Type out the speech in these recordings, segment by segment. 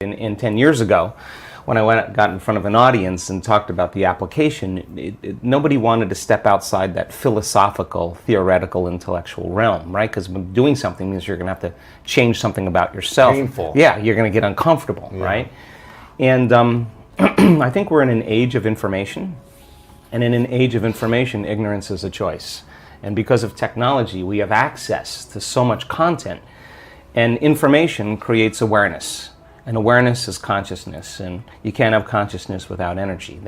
In 10 years ago, when I got in front of an audience and talked about the application, nobody wanted to step outside that philosophical, theoretical, intellectual realm, right? Because doing something means you're going to have to change something about yourself. Painful. Yeah, you're going to get uncomfortable, right? And I think we're in an age of information, and in an age of information, ignorance is a choice. And because of technology, we have access to so much content, and information creates awareness. And awareness is consciousness, and you can't have consciousness without energy.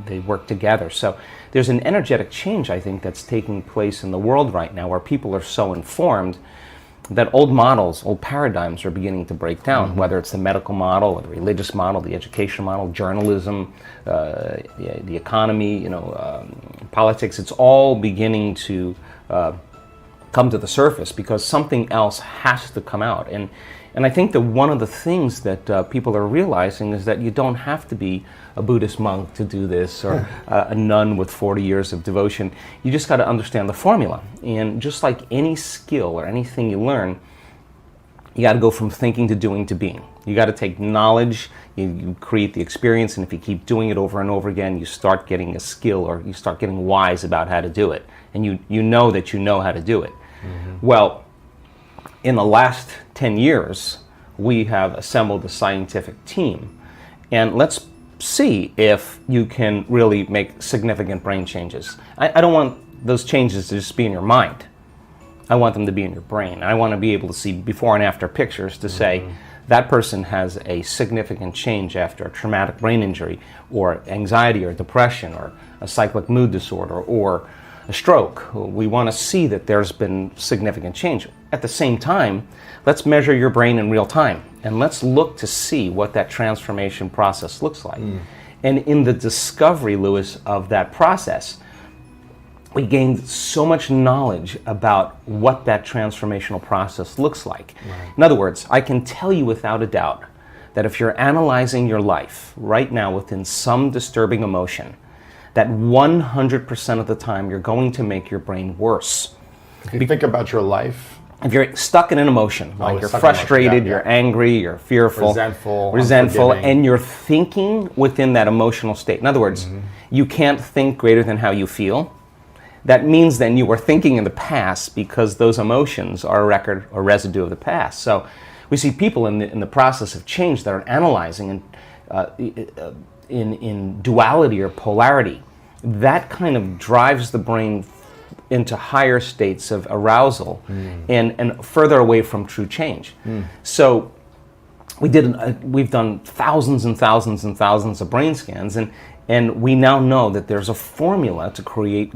They work together. So there's an energetic change, I think, that's taking place in the world right now, where people are so informed that old models, old paradigms are beginning to break down, whether it's the medical model, or the religious model, the education model, journalism, the economy, politics. It's all beginning to come to the surface because something else has to come out. And I think that one of the things that people are realizing is that you don't have to be a Buddhist monk to do this, or a nun with 40 years of devotion. You just got to understand the formula. And just like any skill or anything you learn, you got to go from thinking to doing to being. You got to take knowledge, you create the experience, and if you keep doing it over and over again, you start getting a skill, or you start getting wise about how to do it. And you know that you know how to do it. Well, in the last 10 years, we have assembled a scientific team, and let's see if you can really make significant brain changes. I don't want those changes to just be in your mind. I want them to be in your brain. I want to be able to see before and after pictures to say that person has a significant change after a traumatic brain injury, or anxiety, or depression, or a cyclic mood disorder, or a stroke. We want to see that there's been significant change. At the same time, let's measure your brain in real time, and let's look to see what that transformation process looks like. And in the discovery, Louis, of that process, we gained so much knowledge about what that transformational process looks like. In other words, I can tell you without a doubt that if you're analyzing your life right now within some disturbing emotion, that 100% of the time you're going to make your brain worse. If you think about your life, if you're stuck in an emotion, like you're frustrated, you're angry, you're fearful, resentful, and you're thinking within that emotional state. In other words, you can't think greater than how you feel. That means then you were thinking in the past, because those emotions are a record or residue of the past. So we see people in the process of change that are analyzing in duality or polarity. That kind of drives the brain into higher states of arousal and further away from true change. So we've done thousands and thousands and thousands of brain scans, and we now know that there's a formula to create